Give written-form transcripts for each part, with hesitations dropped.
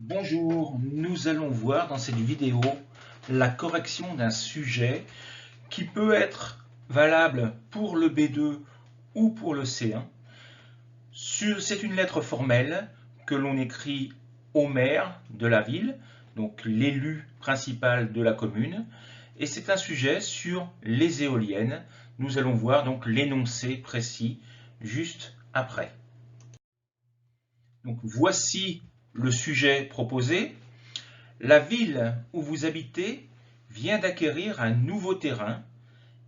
Bonjour, nous allons voir dans cette vidéo la correction d'un sujet qui peut être valable pour le B2 ou pour le C1. C'est une lettre formelle que l'on écrit au maire de la ville, donc l'élu principal de la commune, et c'est un sujet sur les éoliennes. Nous allons voir donc l'énoncé précis juste après. Donc voici le sujet proposé. La ville où vous habitez vient d'acquérir un nouveau terrain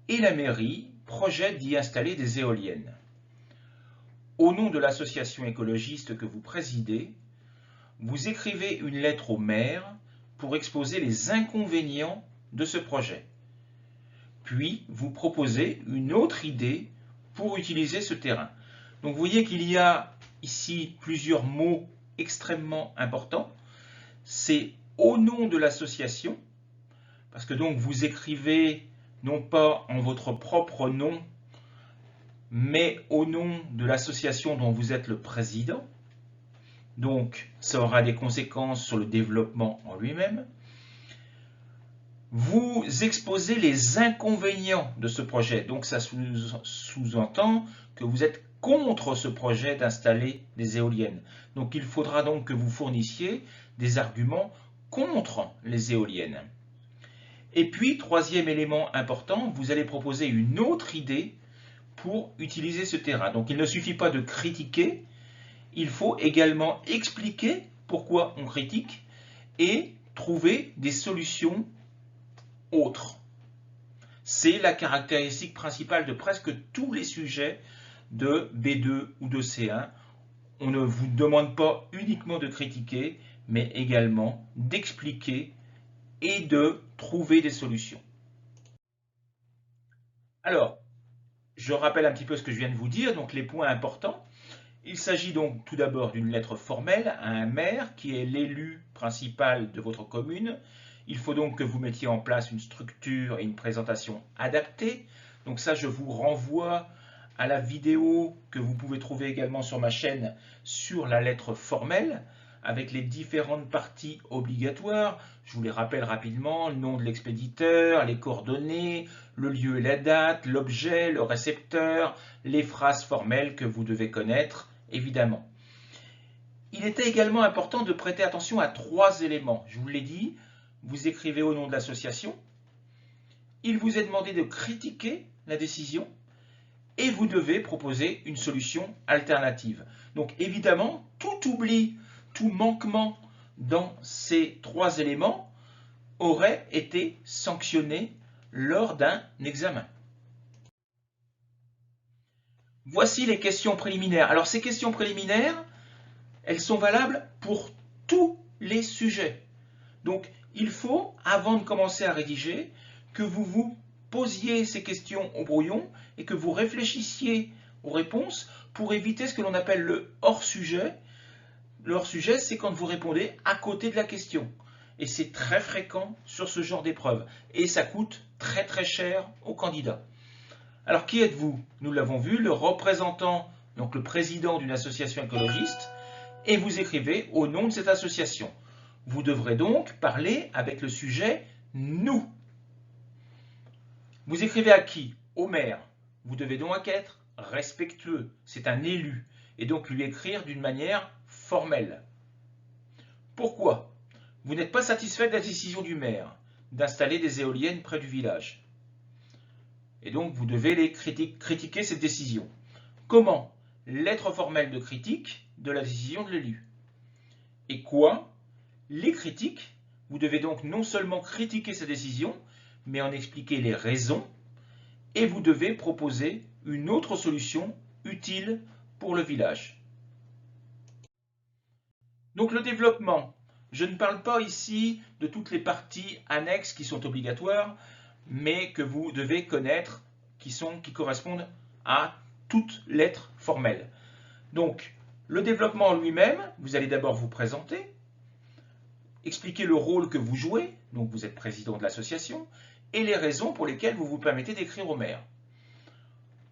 et la mairie projette d'y installer des éoliennes. Au nom de l'association écologiste que vous présidez, vous écrivez une lettre au maire pour exposer les inconvénients de ce projet. Puis, vous proposez une autre idée pour utiliser ce terrain. Donc, vous voyez qu'il y a ici plusieurs mots extrêmement importants. C'est au nom de l'association, parce que donc vous écrivez non pas en votre propre nom, mais au nom de l'association dont vous êtes le président. Donc ça aura des conséquences sur le développement en lui-même. Vous exposez les inconvénients de ce projet, donc ça sous-entend que vous êtes contre ce projet d'installer des éoliennes. Donc il faudra donc que vous fournissiez des arguments contre les éoliennes. Et puis, troisième élément important, vous allez proposer une autre idée pour utiliser ce terrain. Donc il ne suffit pas de critiquer, il faut également expliquer pourquoi on critique et trouver des solutions autres. C'est la caractéristique principale de presque tous les sujets de B2 ou de C1. On ne vous demande pas uniquement de critiquer, mais également d'expliquer et de trouver des solutions. Alors, je rappelle un petit peu ce que je viens de vous dire, donc les points importants. Il s'agit donc tout d'abord d'une lettre formelle à un maire qui est l'élu principal de votre commune. Il faut donc que vous mettiez en place une structure et une présentation adaptée. Donc ça, je vous renvoie à la vidéo que vous pouvez trouver également sur ma chaîne sur la lettre formelle, avec les différentes parties obligatoires. Je vous les rappelle rapidement: le nom de l'expéditeur, les coordonnées, le lieu et la date, l'objet, le récepteur, les phrases formelles que vous devez connaître, évidemment. Il était également important de prêter attention à 3 éléments. Je vous l'ai dit, vous écrivez au nom de l'association, il vous est demandé de critiquer la décision et vous devez proposer une solution alternative. Donc évidemment, tout oubli, tout manquement dans ces 3 éléments aurait été sanctionné lors d'un examen. Voici les questions préliminaires. Alors ces questions préliminaires, elles sont valables pour tous les sujets. Donc il faut, avant de commencer à rédiger, que vous vous posiez ces questions au brouillon et que vous réfléchissiez aux réponses pour éviter ce que l'on appelle le hors-sujet. Le hors-sujet, c'est quand vous répondez à côté de la question. Et c'est très fréquent sur ce genre d'épreuve. Et ça coûte très très cher aux candidats. Alors qui êtes-vous? Nous l'avons vu, le représentant, donc le président d'une association écologiste, et vous écrivez au nom de cette association. Vous devrez donc parler avec le sujet « nous ». Vous écrivez à qui? Au maire. Vous devez donc être respectueux. C'est un élu. Et donc lui écrire d'une manière formelle. Pourquoi? Vous n'êtes pas satisfait de la décision du maire d'installer des éoliennes près du village. Et donc vous devez critiquer cette décision. Comment? Lettre formelle de critique de la décision de l'élu. Et quoi? Les critiques. Vous devez donc non seulement critiquer cette décision, mais en expliquer les raisons, et vous devez proposer une autre solution utile pour le village. Donc le développement. Je ne parle pas ici de toutes les parties annexes qui sont obligatoires, mais que vous devez connaître, qui correspondent à toute lettre formelle. Donc, le développement en lui-même, vous allez d'abord vous présenter, expliquer le rôle que vous jouez, donc vous êtes président de l'association, et les raisons pour lesquelles vous vous permettez d'écrire au maire.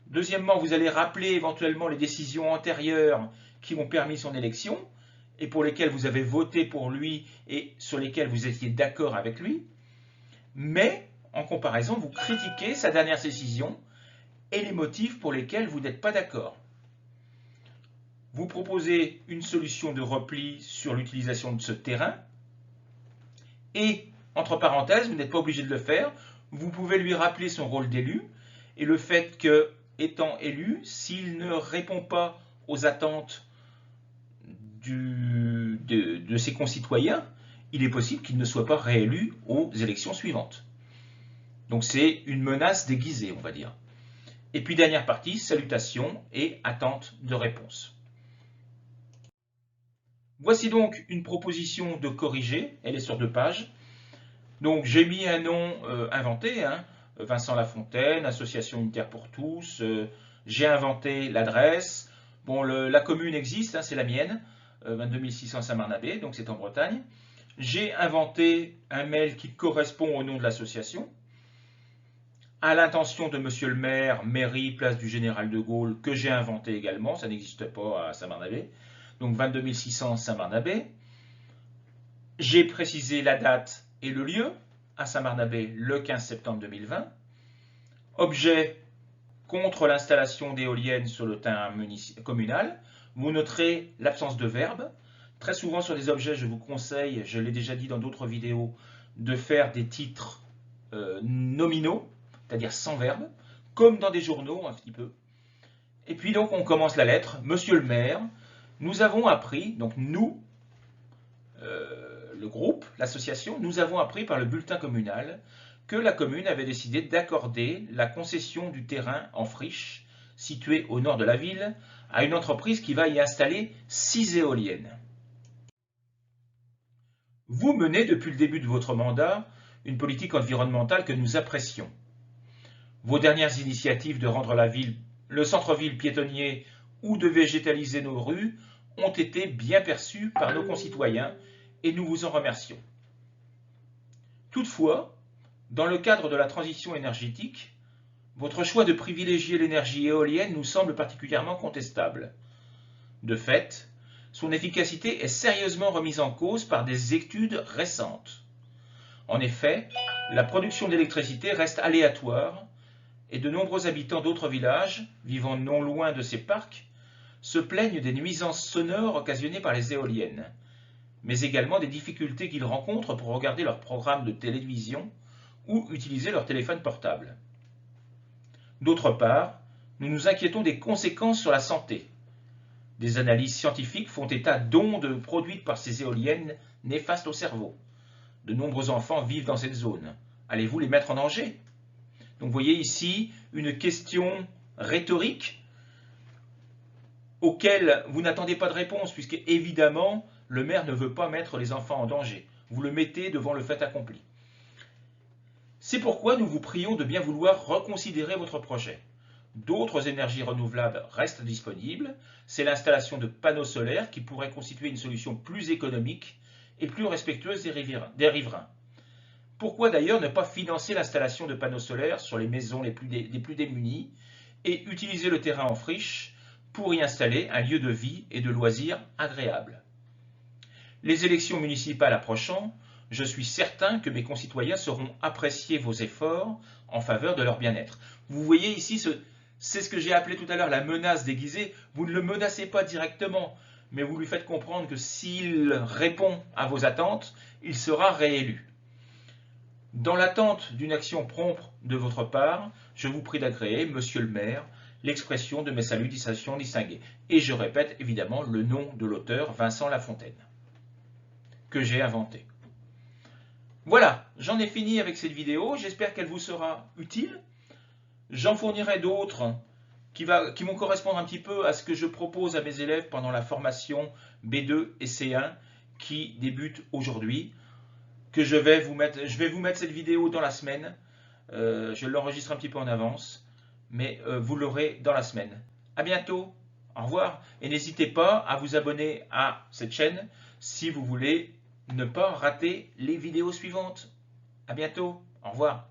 Deuxièmement, vous allez rappeler éventuellement les décisions antérieures qui ont permis son élection, et pour lesquels vous avez voté pour lui et sur lesquels vous étiez d'accord avec lui, mais en comparaison, vous critiquez sa dernière décision et les motifs pour lesquels vous n'êtes pas d'accord. Vous proposez une solution de repli sur l'utilisation de ce terrain et, entre parenthèses, vous n'êtes pas obligé de le faire, vous pouvez lui rappeler son rôle d'élu et le fait que, étant élu, s'il ne répond pas aux attentes de ses concitoyens, il est possible qu'il ne soit pas réélu aux élections suivantes. Donc c'est une menace déguisée, on va dire. Et puis dernière partie, salutations et attente de réponse. Voici donc une proposition de corriger, elle est sur 2 pages. Donc j'ai mis un nom inventé, hein, Vincent Lafontaine, Association Unitaire pour tous, j'ai inventé l'adresse. Bon, la commune existe, hein, c'est la mienne, 22 600 Saint-Barnabé, donc c'est en Bretagne. J'ai inventé un mail qui correspond au nom de l'association, à l'intention de monsieur le maire, mairie, place du Général de Gaulle, que j'ai inventé également, ça n'existe pas à Saint-Barnabé, donc 22 600 Saint-Barnabé. J'ai précisé la date et le lieu, à Saint-Barnabé, le 15 septembre 2020. Objet, contre l'installation d'éoliennes sur le terrain communal. Vous noterez l'absence de verbe. Très souvent sur des objets, je vous conseille, je l'ai déjà dit dans d'autres vidéos, de faire des titres nominaux, c'est-à-dire sans verbe, comme dans des journaux un petit peu. Et puis donc on commence la lettre. Monsieur le maire, nous avons appris, donc nous, le groupe, l'association, nous avons appris par le bulletin communal que la commune avait décidé d'accorder la concession du terrain en friche situé au nord de la ville à une entreprise qui va y installer 6 éoliennes. Vous menez depuis le début de votre mandat une politique environnementale que nous apprécions. Vos dernières initiatives de rendre le centre-ville piétonnier ou de végétaliser nos rues ont été bien perçues par nos concitoyens et nous vous en remercions. Toutefois, dans le cadre de la transition énergétique, votre choix de privilégier l'énergie éolienne nous semble particulièrement contestable. De fait, son efficacité est sérieusement remise en cause par des études récentes. En effet, la production d'électricité reste aléatoire et de nombreux habitants d'autres villages, vivant non loin de ces parcs, se plaignent des nuisances sonores occasionnées par les éoliennes, mais également des difficultés qu'ils rencontrent pour regarder leurs programmes de télévision ou utiliser leur téléphone portable. D'autre part, nous nous inquiétons des conséquences sur la santé. Des analyses scientifiques font état d'ondes produites par ces éoliennes néfastes au cerveau. De nombreux enfants vivent dans cette zone. Allez-vous les mettre en danger? Donc vous voyez ici une question rhétorique auquel vous n'attendez pas de réponse, puisque évidemment, le maire ne veut pas mettre les enfants en danger. Vous le mettez devant le fait accompli. C'est pourquoi nous vous prions de bien vouloir reconsidérer votre projet. D'autres énergies renouvelables restent disponibles. C'est l'installation de panneaux solaires qui pourrait constituer une solution plus économique et plus respectueuse des riverains. Pourquoi d'ailleurs ne pas financer l'installation de panneaux solaires sur les maisons les plus démunies et utiliser le terrain en friche pour y installer un lieu de vie et de loisirs agréable? Les élections municipales approchant, je suis certain que mes concitoyens sauront apprécier vos efforts en faveur de leur bien-être. Vous voyez ici, c'est ce que j'ai appelé tout à l'heure la menace déguisée. Vous ne le menacez pas directement, mais vous lui faites comprendre que s'il répond à vos attentes, il sera réélu. Dans l'attente d'une action prompte de votre part, je vous prie d'agréer, monsieur le maire, l'expression de mes salutations distinguées. Et je répète évidemment le nom de l'auteur, Vincent Lafontaine, que j'ai inventé. Voilà, j'en ai fini avec cette vidéo, j'espère qu'elle vous sera utile. J'en fournirai d'autres qui vont correspondre un petit peu à ce que je propose à mes élèves pendant la formation B2 et C1 qui débute aujourd'hui. Je vais vous mettre cette vidéo dans la semaine. Je l'enregistre un petit peu en avance, mais vous l'aurez dans la semaine. À bientôt, au revoir, et n'hésitez pas à vous abonner à cette chaîne si vous voulez ne pas rater les vidéos suivantes. À bientôt, au revoir.